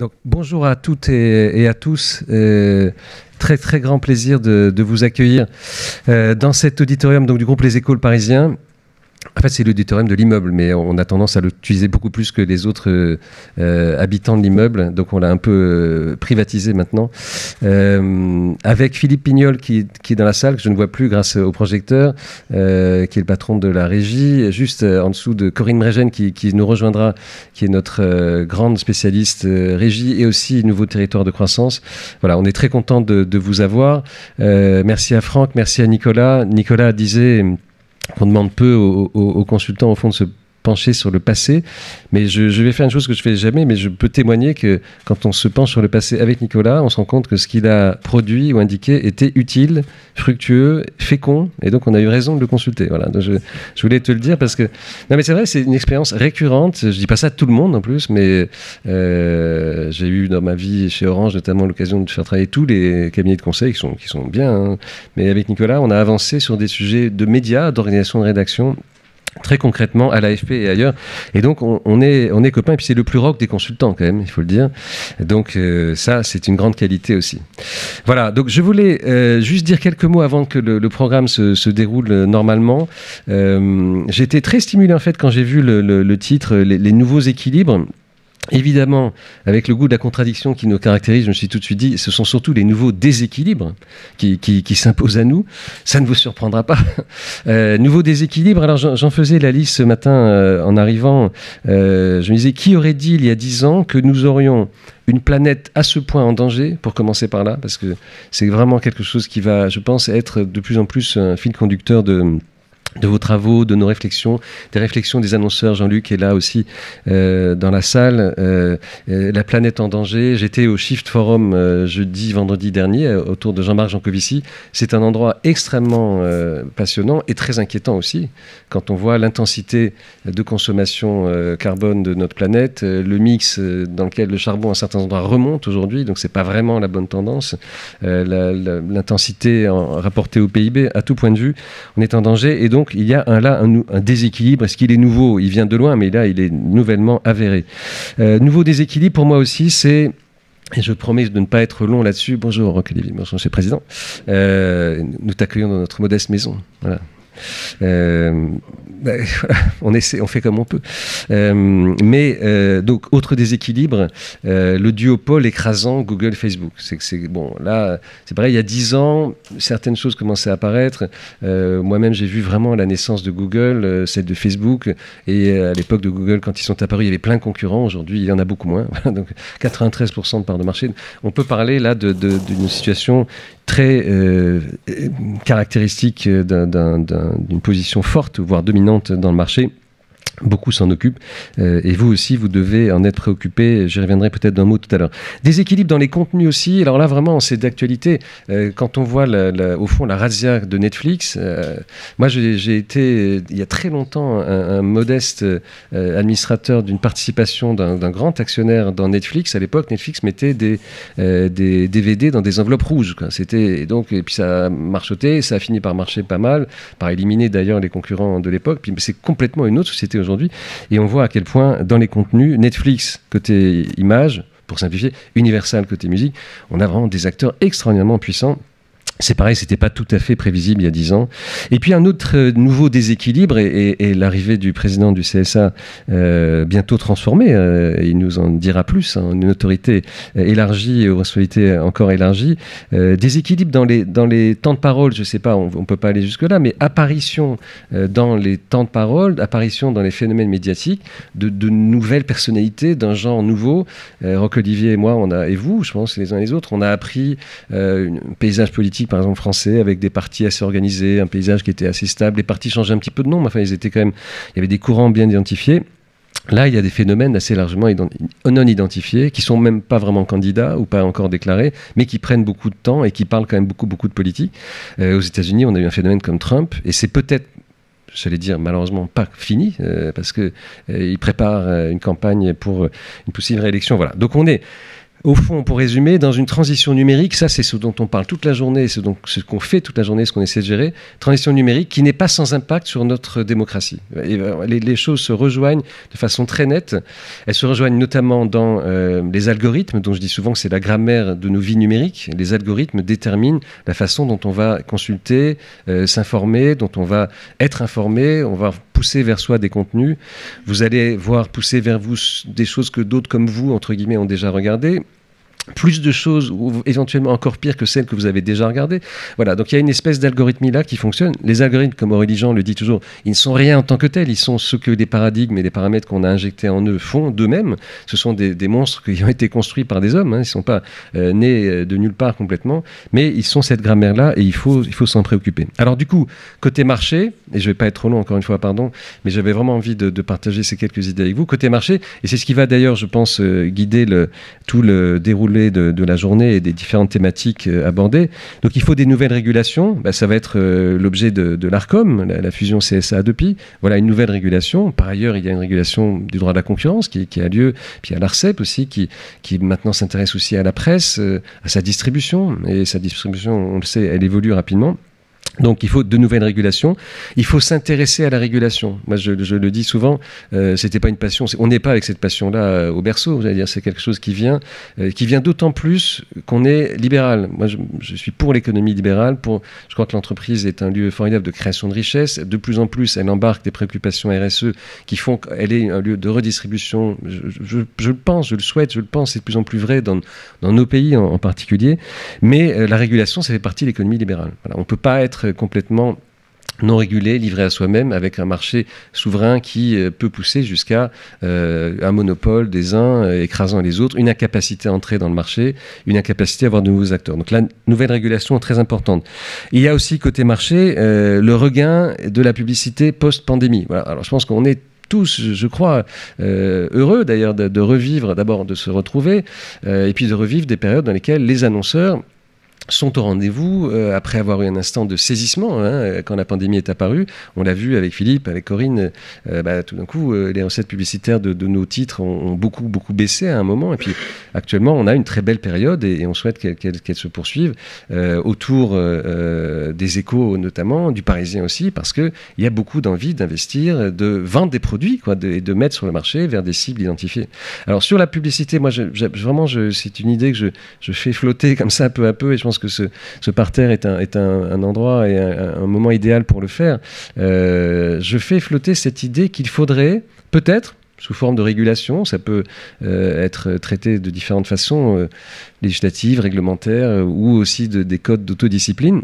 Donc, bonjour à toutes et à tous. Très très grand plaisir de vous accueillir dans cet auditorium donc, du groupe Les Échos Parisiens. En fait, c'est l'auditorium de l'immeuble, mais on a tendance à l'utiliser beaucoup plus que les autres habitants de l'immeuble. Donc, on l'a un peu privatisé maintenant. Avec Philippe Pignol qui est dans la salle, que je ne vois plus grâce au projecteur, qui est le patron de la régie. Juste en dessous de Corinne Mregen qui nous rejoindra, qui est notre grande spécialiste régie et aussi nouveau territoire de croissance. Voilà, on est très content de vous avoir. Merci à Franck, merci à Nicolas. Nicolas disait qu'on demande peu aux consultants, au fond, de se pencher sur le passé. Mais je vais faire une chose que je ne fais jamais, mais je peux témoigner que quand on se penche sur le passé avec Nicolas, on se rend compte que ce qu'il a produit ou indiqué était utile, fructueux, fécond, et donc on a eu raison de le consulter. Voilà. Donc je voulais te le dire parce que... Non mais c'est vrai, c'est une expérience récurrente. Je ne dis pas ça à tout le monde en plus, mais j'ai eu dans ma vie chez Orange notamment l'occasion de faire travailler tous les cabinets de conseil qui sont bien. Hein. Mais avec Nicolas, on a avancé sur des sujets de médias, d'organisation de rédaction, très concrètement à l'AFP et ailleurs, et donc on est copains, et puis c'est le plus rock des consultants quand même, il faut le dire, donc ça c'est une grande qualité aussi. Voilà, donc je voulais juste dire quelques mots avant que le programme se déroule normalement. J'ai été très stimulé en fait quand j'ai vu le titre, les nouveaux équilibres. Évidemment, avec le goût de la contradiction qui nous caractérise, je me suis tout de suite dit, ce sont surtout les nouveaux déséquilibres qui s'imposent à nous. Ça ne vous surprendra pas. Nouveaux déséquilibres, alors j'en faisais la liste ce matin en arrivant. Je me disais, qui aurait dit il y a 10 ans que nous aurions une planète à ce point en danger, pour commencer par là, parce que c'est vraiment quelque chose qui va, je pense, être de plus en plus un fil conducteur de vos travaux, de nos réflexions, des réflexions des annonceurs. Jean-Luc est là aussi dans la salle. La planète en danger. J'étais au Shift Forum vendredi dernier, autour de Jean-Marc Jancovici. C'est un endroit extrêmement passionnant et très inquiétant aussi, quand on voit l'intensité de consommation carbone de notre planète, le mix dans lequel le charbon à certains endroits remonte aujourd'hui, donc c'est pas vraiment la bonne tendance. L'intensité rapportée au PIB, à tout point de vue, on est en danger, et donc il y a un déséquilibre. Est-ce qu'il est nouveau ? Il vient de loin, mais là, il est nouvellement avéré. Nouveau déséquilibre, pour moi aussi, c'est... Et je promets de ne pas être long là-dessus. Bonjour, Roch-Olivier, bonjour, monsieur le Président. Nous t'accueillons dans notre modeste maison. Voilà. Voilà, on fait comme on peut. Donc, autre déséquilibre, le duopole écrasant Google-Facebook. Bon, là, c'est pareil, il y a 10 ans, certaines choses commençaient à apparaître. Moi-même, j'ai vu vraiment la naissance de Google, celle de Facebook. Et à l'époque de Google, quand ils sont apparus, il y avait plein de concurrents. Aujourd'hui, il y en a beaucoup moins. Donc, 93% de part de marché. On peut parler là d'une situation très caractéristique d'une position forte, voire dominante dans le marché. Beaucoup s'en occupent, et vous aussi, vous devez en être préoccupé. J'y reviendrai peut-être d'un mot tout à l'heure. Déséquilibre dans les contenus aussi. Alors là, vraiment, c'est d'actualité. Quand on voit, au fond, la razzia de Netflix, moi, j'ai été, il y a très longtemps, un modeste administrateur d'une participation d'un grand actionnaire dans Netflix. À l'époque, Netflix mettait des DVD dans des enveloppes rouges, quoi. Et puis ça a marchoté, ça a fini par marcher pas mal, par éliminer d'ailleurs les concurrents de l'époque. Puis c'est complètement une autre société aujourd'hui. Et on voit à quel point, dans les contenus, Netflix, côté image, pour simplifier, Universal, côté musique, on a vraiment des acteurs extraordinairement puissants. C'est pareil, c'était pas tout à fait prévisible il y a 10 ans. Et puis un autre nouveau déséquilibre et l'arrivée du président du CSA bientôt transformé, il nous en dira plus, hein, une autorité élargie et aux responsabilités encore élargies. Déséquilibre dans les temps de parole, je sais pas, on peut pas aller jusque là, mais apparition dans les temps de parole, apparition dans les phénomènes médiatiques de nouvelles personnalités d'un genre nouveau. Roch-Olivier et moi, et vous, je pense les uns et les autres, on a appris un paysage politique par exemple français, avec des partis assez organisés, un paysage qui était assez stable. Les partis changeaient un petit peu de nom, mais enfin, il y avait des courants bien identifiés. Là, il y a des phénomènes assez largement non identifiés, qui sont même pas vraiment candidats ou pas encore déclarés, mais qui prennent beaucoup de temps et qui parlent quand même beaucoup de politique. Aux États-Unis, on a eu un phénomène comme Trump, et c'est peut-être, j'allais dire malheureusement pas fini, parce qu'il prépare une campagne pour une possible réélection. Voilà. Donc on est Au fond, pour résumer, dans une transition numérique, ça c'est ce dont on parle toute la journée, ce qu'on fait toute la journée, ce qu'on essaie de gérer, transition numérique qui n'est pas sans impact sur notre démocratie. Et les choses se rejoignent de façon très nette. Elles se rejoignent notamment dans les algorithmes, dont je dis souvent que c'est la grammaire de nos vies numériques. Les algorithmes déterminent la façon dont on va consulter, s'informer, dont on va être informé, on va pousser vers soi des contenus. Vous allez voir pousser vers vous des choses que d'autres comme vous, entre guillemets, ont déjà regardées. Plus de choses, ou éventuellement encore pire que celles que vous avez déjà regardées. Voilà, donc il y a une espèce d'algorithmie là qui fonctionne. Les algorithmes, comme Aurélie Jean le dit toujours, ils ne sont rien en tant que tels, ils sont ce que les paradigmes et les paramètres qu'on a injectés en eux font d'eux-mêmes. Ce sont des monstres qui ont été construits par des hommes, hein. Ils ne sont pas nés de nulle part complètement, mais ils sont cette grammaire-là et il faut s'en préoccuper. Alors du coup, côté marché, et je ne vais pas être trop long encore une fois, pardon, mais j'avais vraiment envie de partager ces quelques idées avec vous. Côté marché, et c'est ce qui va d'ailleurs, je pense, guider tout le déroulé de la journée et des différentes thématiques abordées. Donc il faut des nouvelles régulations. Ça va être l'objet de l'ARCOM, la fusion CSA-Adopi. Voilà une nouvelle régulation. Par ailleurs, il y a une régulation du droit de la concurrence qui a lieu. Puis il y a l'ARCEP aussi qui maintenant s'intéresse aussi à la presse, à sa distribution. Et sa distribution, on le sait, elle évolue rapidement. Donc il faut de nouvelles régulations. Il faut s'intéresser à la régulation. Moi, je le dis souvent, c'était pas une passion. On n'est pas avec cette passion-là au berceau. J'allais dire, c'est quelque chose qui vient d'autant plus qu'on est libéral. Moi, je suis pour l'économie libérale. Je crois que l'entreprise est un lieu formidable de création de richesse. De plus en plus, elle embarque des préoccupations RSE qui font qu'elle est un lieu de redistribution. Je le pense, je le souhaite, je le pense. C'est de plus en plus vrai dans nos pays en particulier. Mais la régulation, ça fait partie de l'économie libérale. Voilà, on peut pas être complètement non régulé, livré à soi-même, avec un marché souverain qui peut pousser jusqu'à un monopole des uns écrasant les autres, une incapacité à entrer dans le marché, une incapacité à avoir de nouveaux acteurs. Donc la nouvelle régulation est très importante. Il y a aussi côté marché le regain de la publicité post-pandémie. Voilà. Alors je pense qu'on est tous, je crois, heureux d'ailleurs de revivre, d'abord de se retrouver, et puis de revivre des périodes dans lesquelles les annonceurs sont au rendez-vous après avoir eu un instant de saisissement quand la pandémie est apparue. On l'a vu avec Philippe, avec Corinne, tout d'un coup les recettes publicitaires de nos titres ont beaucoup baissé à un moment, et puis actuellement on a une très belle période et on souhaite qu'elle se poursuive autour des Échos notamment, du Parisien aussi, parce qu'il y a beaucoup d'envie d'investir, de vendre des produits et de mettre sur le marché vers des cibles identifiées. Alors sur la publicité, moi vraiment c'est une idée que je fais flotter comme ça peu à peu, et je pense que ce parterre est un endroit et un moment idéal pour le faire. Je fais flotter cette idée qu'il faudrait peut-être, sous forme de régulation, ça peut être traité de différentes façons, législatives, réglementaires, ou aussi des codes d'autodiscipline.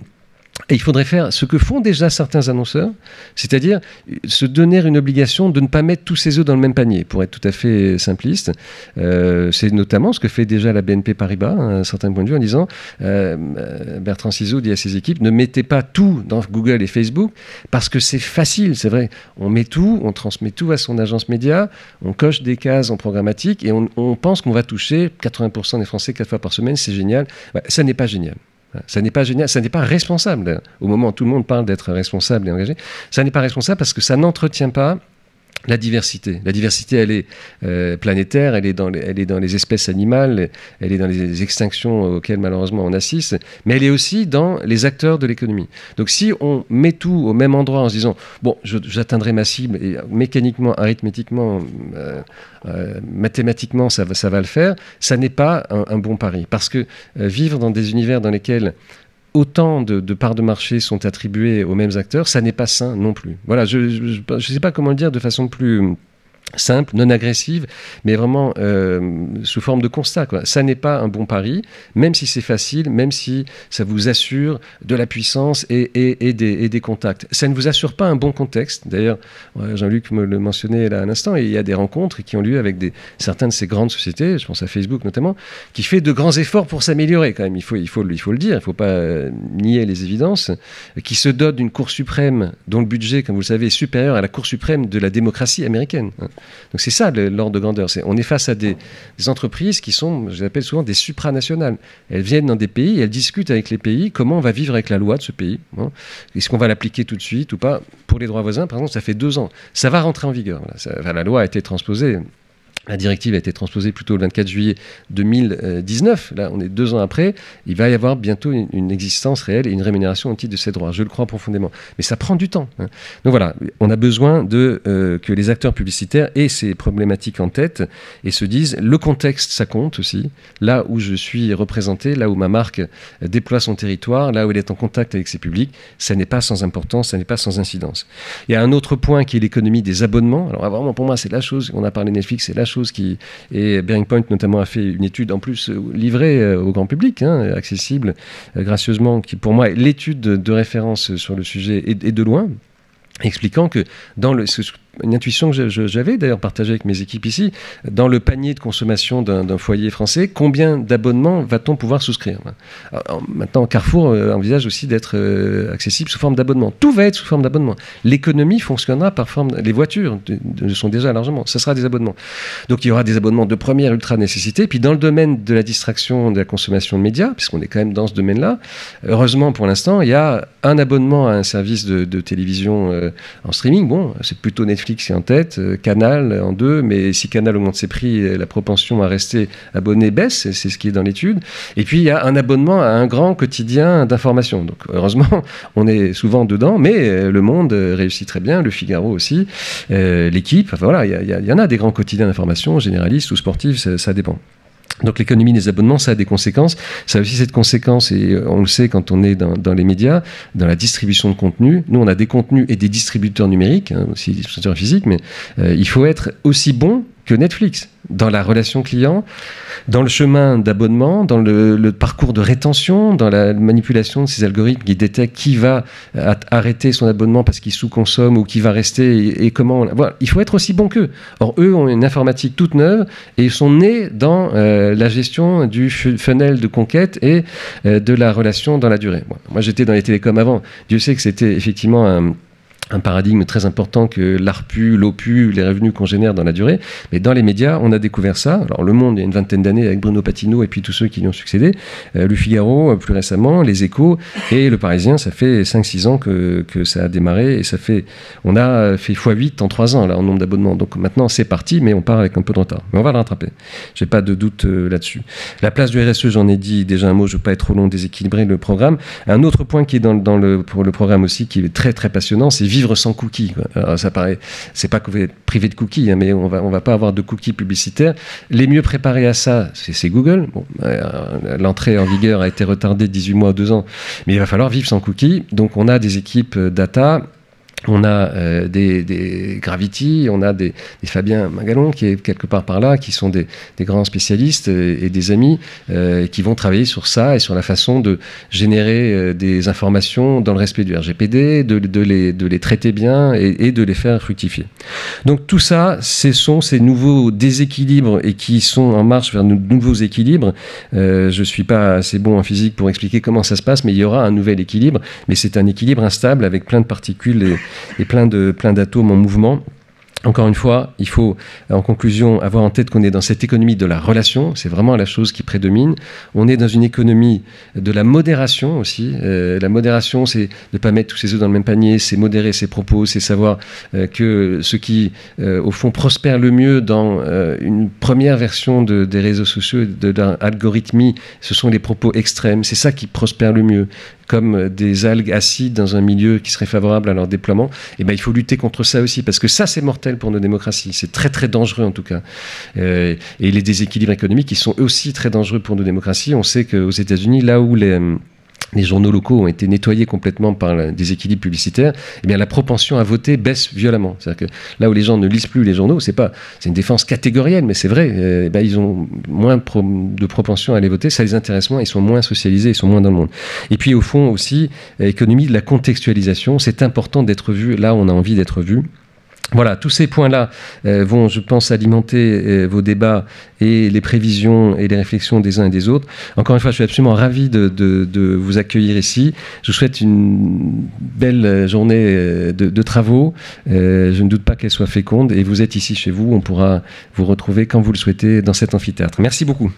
Et il faudrait faire ce que font déjà certains annonceurs, c'est-à-dire se donner une obligation de ne pas mettre tous ses œufs dans le même panier, pour être tout à fait simpliste. C'est notamment ce que fait déjà la BNP Paribas, à un certain point de vue, en disant, Bertrand Ciseaux dit à ses équipes, ne mettez pas tout dans Google et Facebook, parce que c'est facile, c'est vrai. On met tout, on transmet tout à son agence média, on coche des cases en programmatique, et on pense qu'on va toucher 80% des Français 4 fois par semaine, c'est génial. Ça n'est pas génial. Ça n'est pas génial, ça n'est pas responsable. Au moment où tout le monde parle d'être responsable et engagé, ça n'est pas responsable parce que ça n'entretient pas la diversité. La diversité, elle est planétaire, elle est dans les espèces animales, elle est dans les extinctions auxquelles malheureusement on assiste, mais elle est aussi dans les acteurs de l'économie. Donc si on met tout au même endroit en se disant « bon, j'atteindrai ma cible et mécaniquement, arithmétiquement, mathématiquement, ça va le faire », ça n'est pas un bon pari. Parce que vivre dans des univers dans lesquels autant de parts de marché sont attribuées aux mêmes acteurs, ça n'est pas sain non plus. Voilà, je ne sais pas comment le dire de façon plus simple, non agressive, mais vraiment sous forme de constat, quoi. Ça n'est pas un bon pari, même si c'est facile, même si ça vous assure de la puissance et des contacts. Ça ne vous assure pas un bon contexte. D'ailleurs, Jean-Luc me le mentionnait là à l'instant, et il y a des rencontres qui ont lieu avec certaines de ces grandes sociétés, je pense à Facebook notamment, qui fait de grands efforts pour s'améliorer quand même. Il faut le dire, il ne faut pas nier les évidences, qui se dote d'une Cour suprême dont le budget, comme vous le savez, est supérieur à la Cour suprême de la démocratie américaine. Donc c'est ça l'ordre de grandeur. On est face à des entreprises qui sont, je les appelle souvent des supranationales. Elles viennent dans des pays, elles discutent avec les pays comment on va vivre avec la loi de ce pays. Est-ce qu'on va l'appliquer tout de suite ou pas? Pour les droits voisins, par exemple, ça fait 2 ans. Ça va rentrer en vigueur. La loi a été transposée La directive a été transposée plutôt le 24 juillet 2019. Là, on est 2 ans après. Il va y avoir bientôt une existence réelle et une rémunération au titre de ces droits. Je le crois profondément. Mais ça prend du temps. Donc voilà, on a besoin que les acteurs publicitaires aient ces problématiques en tête et se disent, le contexte, ça compte aussi. Là où je suis représenté, là où ma marque déploie son territoire, là où elle est en contact avec ses publics, ça n'est pas sans importance, ça n'est pas sans incidence. Il y a un autre point qui est l'économie des abonnements. Alors vraiment, pour moi, c'est la chose, on a parlé de Netflix, c'est la chose et Bearing Point notamment a fait une étude en plus livrée au grand public, accessible gracieusement, qui pour moi est l'étude de référence sur le sujet et de loin, expliquant que dans une intuition que j'avais d'ailleurs partagée avec mes équipes ici, dans le panier de consommation d'un foyer français, combien d'abonnements va-t-on pouvoir souscrire? Alors, maintenant, Carrefour envisage aussi d'être accessible sous forme d'abonnement. Tout va être sous forme d'abonnement. L'économie fonctionnera par forme... Les voitures le sont déjà largement. Ce sera des abonnements. Donc il y aura des abonnements de première ultra nécessité. Puis dans le domaine de la distraction, de la consommation de médias, puisqu'on est quand même dans ce domaine-là, heureusement pour l'instant, il y a un abonnement à un service de télévision en streaming. Bon, c'est plutôt Netflix qui est en tête, Canal en 2, mais si Canal augmente ses prix, la propension à rester abonné baisse, c'est ce qui est dans l'étude. Et puis il y a un abonnement à un grand quotidien d'information. Donc heureusement, on est souvent dedans, mais Le Monde réussit très bien, Le Figaro aussi, L'Équipe, enfin voilà, il y en a des grands quotidiens d'information, généralistes ou sportifs, ça dépend. Donc l'économie des abonnements, ça a des conséquences. Ça a aussi cette conséquence, et on le sait quand on est dans les médias, dans la distribution de contenu. Nous, on a des contenus et des distributeurs numériques, aussi des distributeurs physiques, mais il faut être aussi bon que Netflix dans la relation client, dans le chemin d'abonnement, dans le parcours de rétention, dans la manipulation de ces algorithmes qui détectent qui va arrêter son abonnement parce qu'il sous-consomme ou qui va rester et comment... Voilà, il faut être aussi bon qu'eux. Or, eux ont une informatique toute neuve et ils sont nés dans la gestion du funnel de conquête et de la relation dans la durée. Bon, moi, j'étais dans les télécoms avant. Dieu sait que c'était effectivement un paradigme très important que l'ARPU, l'OPU, les revenus qu'on génère dans la durée. Mais dans les médias, on a découvert ça. Alors Le Monde, il y a une vingtaine d'années avec Bruno Patino et puis tous ceux qui lui ont succédé. Le Figaro, plus récemment, Les Échos et Le Parisien, ça fait 5-6 ans que ça a démarré et on a fait x8 en 3 ans là, en nombre d'abonnements. Donc maintenant, c'est parti, mais on part avec un peu de retard. Mais on va le rattraper. J'ai pas de doute là-dessus. La place du RSE, j'en ai dit déjà un mot, je ne veux pas être trop long, déséquilibrer le programme. Un autre point qui est pour le programme aussi, qui est très très passionnant, c'est vivre sans cookies. Alors, ça paraît, c'est pas que vous êtes privé de cookies, mais on va pas avoir de cookies publicitaires. Les mieux préparés à ça, c'est Google. Bon, l'entrée en vigueur a été retardée de 18 mois à 2 ans, mais il va falloir vivre sans cookies. Donc on a des équipes data. On a des Gravity, on a des Fabien Magalon qui est quelque part par là, qui sont des grands spécialistes et des amis qui vont travailler sur ça et sur la façon de générer des informations dans le respect du RGPD, de les traiter bien et de les faire fructifier. Donc tout ça, ce sont ces nouveaux déséquilibres et qui sont en marche vers de nouveaux équilibres. Je ne suis pas assez bon en physique pour expliquer comment ça se passe, mais il y aura un nouvel équilibre. Mais c'est un équilibre instable avec plein de particules et plein d'atomes en mouvement. Encore une fois, il faut, en conclusion, avoir en tête qu'on est dans cette économie de la relation. C'est vraiment la chose qui prédomine. On est dans une économie de la modération aussi. La modération, c'est de ne pas mettre tous ses œufs dans le même panier, c'est modérer ses propos, c'est savoir que ce qui, au fond, prospère le mieux dans une première version des réseaux sociaux, de l'algorithmie, ce sont les propos extrêmes. C'est ça qui prospère le mieux. Comme des algues acides dans un milieu qui serait favorable à leur déploiement, et ben il faut lutter contre ça aussi, parce que ça c'est mortel pour nos démocraties, c'est très très dangereux en tout cas. Et les déséquilibres économiques, ils sont aussi très dangereux pour nos démocraties. On sait qu'aux États-Unis, là où les journaux locaux ont été nettoyés complètement par des équilibres publicitaires, eh bien la propension à voter baisse violemment. C'est-à-dire que là où les gens ne lisent plus les journaux, c'est une défense catégorielle, mais c'est vrai, ils ont moins de propension à aller voter, ça les intéresse moins, ils sont moins socialisés, ils sont moins dans le monde. Et puis au fond aussi, économie de la contextualisation, c'est important d'être vu là où on a envie d'être vu. Voilà, tous ces points-là vont, je pense, alimenter vos débats et les prévisions et les réflexions des uns et des autres. Encore une fois, je suis absolument ravi de vous accueillir ici. Je vous souhaite une belle journée de travaux. Je ne doute pas qu'elle soit féconde. Et vous êtes ici chez vous. On pourra vous retrouver quand vous le souhaitez dans cet amphithéâtre. Merci beaucoup.